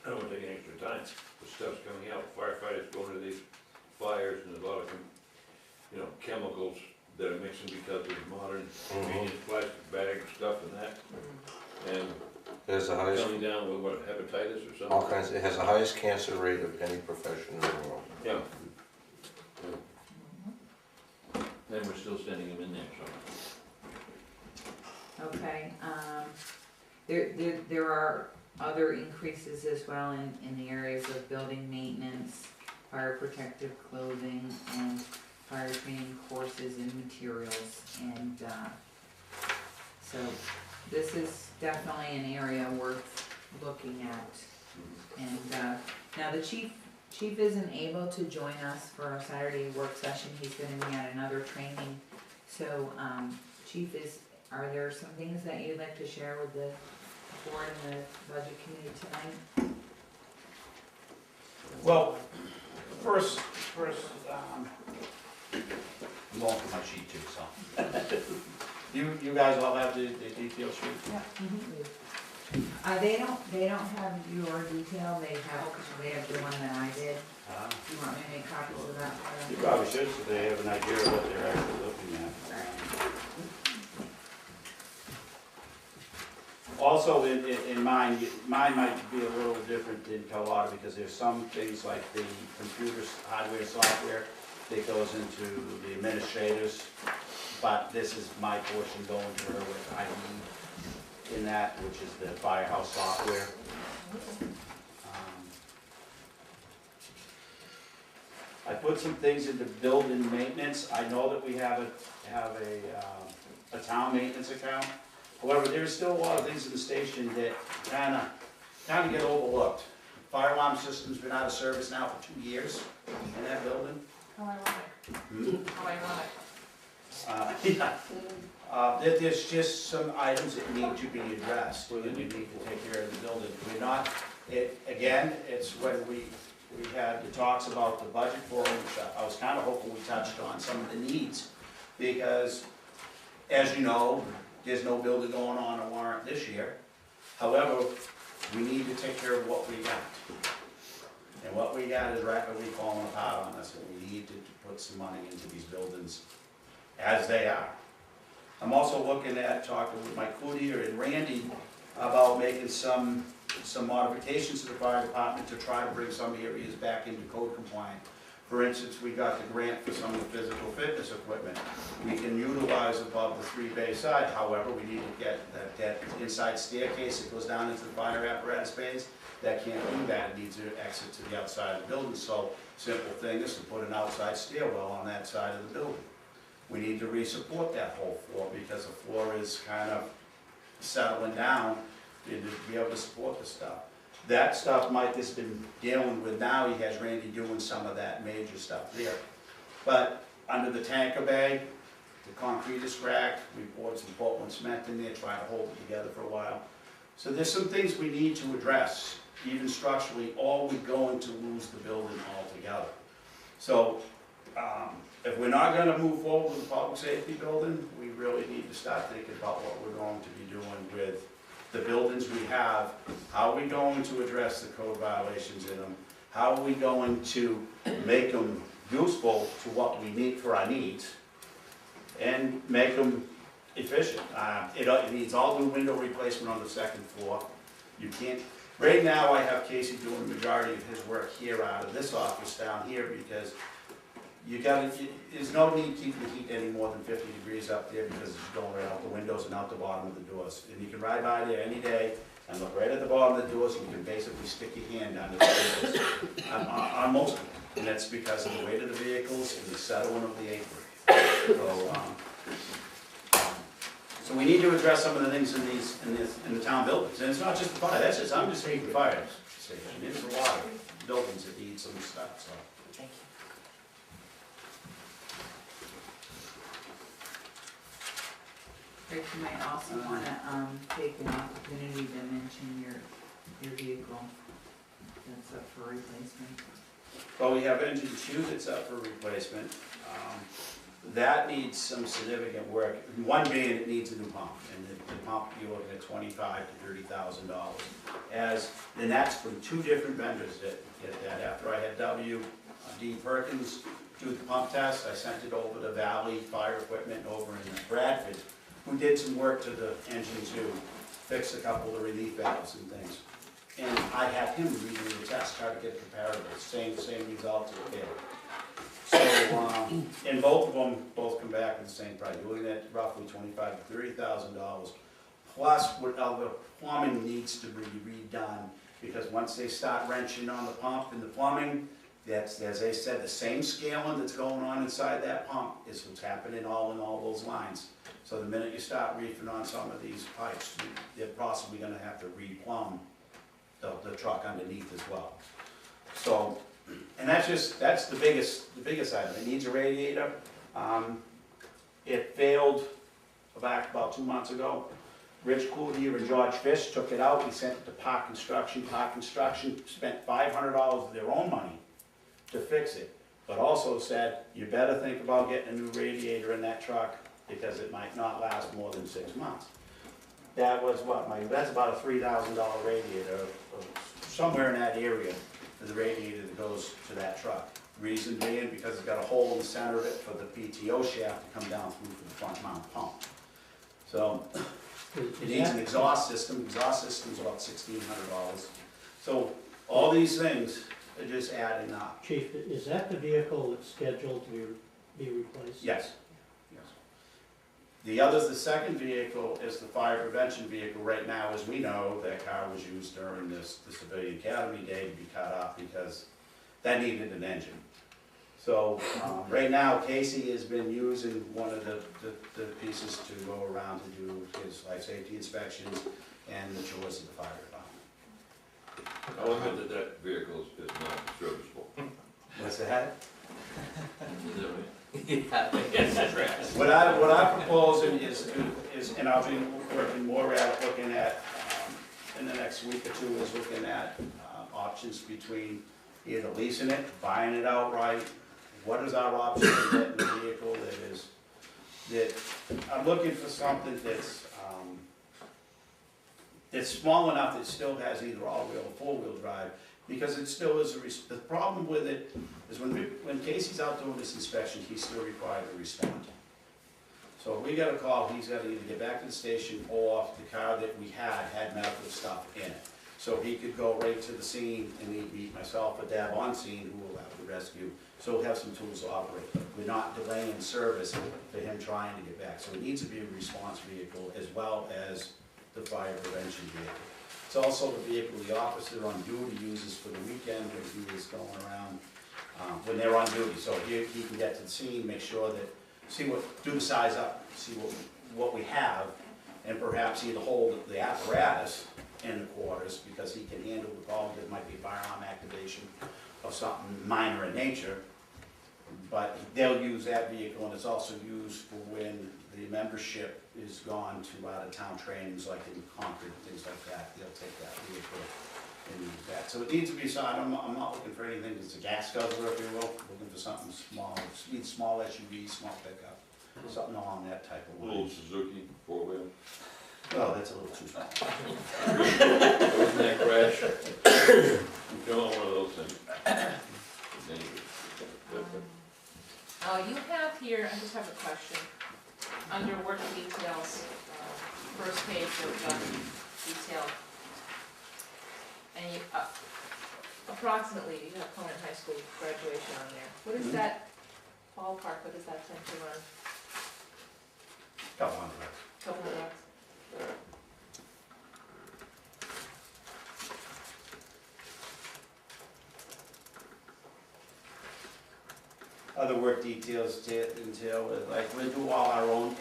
I don't want to take any extra time, but stuff's coming out, firefighters going to these fires, and there's a lot of, you know, chemicals that are mixing because of modern convenience plastic bag stuff and that. And It has the highest, coming down with what, hepatitis or something? all kinds, it has the highest cancer rate of any profession in the world. Yeah. And we're still sending them in there, so. Okay, there are other increases as well in the areas of building maintenance, fire protective clothing, and fire training courses and materials. And so this is definitely an area worth looking at. And now the chief isn't able to join us for our Saturday work session. He's gonna be at another training. So Chief, are there some things that you'd like to share with the board and the budget committee tonight? Well, first, I'm going for my sheet too, so. You guys all have the detail sheet? Yeah. They don't have your detail, they have the one that I did. You want me to make copies of that? You probably should, so they have an idea of what they're actually looking at. Also, in mine might be a little different than Carlotta because there's some things like the computers, hardware, software that goes into the administrators, but this is my portion going to her with ID in that, which is the firehouse software. I put some things into building maintenance. I know that we have a town maintenance account. However, there's still a lot of things in the station that kind of get overlooked. Fire alarm system's been out of service now for 2 years in that building. How ironic. How ironic. Yeah. There's just some items that need to be addressed, that we need to take care of the building. We're not, again, it's when we had the talks about the budget forum, which I was kind of hoping we touched on some of the needs, because as you know, there's no building going on a warrant this year. However, we need to take care of what we got. And what we got is rapidly falling apart on us, and we need to put some money into these buildings as they are. I'm also looking at talking with Mike Cloutier and Randy about making some modifications to the fire department to try to bring some areas back into code compliant. For instance, we got the grant for some of the physical fitness equipment. We can utilize above the 3-bay side. However, we need to get that inside staircase that goes down into the fire apparatus bays. That can't do that. It needs to exit to the outside of the building. So simple thing is to put an outside stairwell on that side of the building. We need to re-support that whole floor because the floor is kind of settling down to be able to support the stuff. That stuff Mike has been dealing with now. He has Randy doing some of that major stuff there. But under the tanker bay, the concrete is cracked. We poured some Portland cement in there, trying to hold it together for a while. So there's some things we need to address, even structurally, or we're going to lose the building altogether. So if we're not going to move forward with the public safety building, we really need to start thinking about what we're going to be doing with the buildings we have. How are we going to address the code violations in them? How are we going to make them useful to what we need for our needs and make them efficient? It needs all new window replacement on the second floor. You can't, right now I have Casey doing the majority of his work here out of this office down here because there's no need keeping the heat any more than 50 degrees up there because it's going right out the windows and out the bottom of the doors. And you can ride by there any day and look right at the bottom of the doors and you can basically stick your hand under the doors on most of them. And that's because of the weight of the vehicles and the settling of the apron. So we need to address some of the things in the town buildings. And it's not just the fire, I'm just saying the fire station. There's a lot of buildings that need some stuff, so. Thank you. Rick, you might also want to take an opportunity to mention your vehicle that's up for replacement. Well, we have engine 2 that's up for replacement. That needs some significant work, one being it needs a new pump, and the pump, you're looking at $25,000 to $30,000. And that's from two different vendors that get that. After I had D. Perkins do the pump test, I sent it over to Valley Fire Equipment over in Bradford, who did some work to the engine too, fixed a couple of the relief valves and things. And I had him redo the test, try to get it comparable, same results as it did. So, and both of them come back at the same price. You're looking at roughly $25,000 to $30,000. Plus, what other plumbing needs to be redone, because once they start wrenching on the pump and the plumbing, that's, as they said, the same scaling that's going on inside that pump is what's happening all in all those lines. So the minute you start reefing on some of these pipes, they're possibly gonna have to re-plumb the truck underneath as well. So, and that's the biggest item. It needs a radiator. It failed back about 2 months ago. Rich Cooley and George Fish took it out. We sent it to Park Construction. Park Construction spent $500 of their own money to fix it, but also said, you better think about getting a new radiator in that truck because it might not last more than 6 months. That was what, that's about a $3,000 radiator, somewhere in that area, the radiator that goes to that truck. Reason being, because it's got a hole in the center of it for the PTO shaft to come down through for the front mount pump. So, it needs an exhaust system. Exhaust system's about $1,600. So, all these things are just adding up. Chief, is that the vehicle that's scheduled to be replaced? Yes. The second vehicle is the fire prevention vehicle. Right now, as we know, that car was used during the civilian academy day to be cut off because that needed an engine. So right now, Casey has been using one of the pieces to go around to do his life safety inspections and the chores of the fire department. I'll admit that vehicle is not serviceable. What's that? What What I'm proposing is, and I'll be working more at, looking at, in the next week or two, is looking at options between either leasing it, buying it outright. What is our option to get in a vehicle that I'm looking for something that's small enough that still has either all-wheel or four-wheel drive, because it still is the problem with it is when Casey's out doing this inspection, he's still required to respond. So if we get a call, he's got to either get back to the station or the car that we had medical stuff in it. So he could go right to the scene and he'd meet myself or Deb on scene who will have to rescue. So we'll have some tools to operate. We're not delaying service for him trying to get back. So it needs to be a response vehicle as well as the fire prevention vehicle. It's also the vehicle the officer on duty uses for the weekend when he is going around, when they're on duty. So he can get to the scene, make sure that, do the size up, see what we have, and perhaps either hold the apparatus in the quarters because he can handle the call. There might be firearm activation or something minor in nature, but they'll use that vehicle, and it's also used for when the membership is gone to out-of-town trainings like in Concord and things like that. They'll take that vehicle and use that. So it needs to be, I'm not looking for anything that's a gas guzzler, if you will. Looking for something small, small SUV, small pickup, something along that type of little line. Suzuki four-wheel. Well, that's a little too small. Wasn't that crash? You don't want one of those things. You have here, I just have a question, under work details, first page of detail, and you, approximately, you have Conant High School graduation on there. What is that ballpark, what does that tend to run? Couple hundred. Couple of bucks? Other work details entail, like we do all our own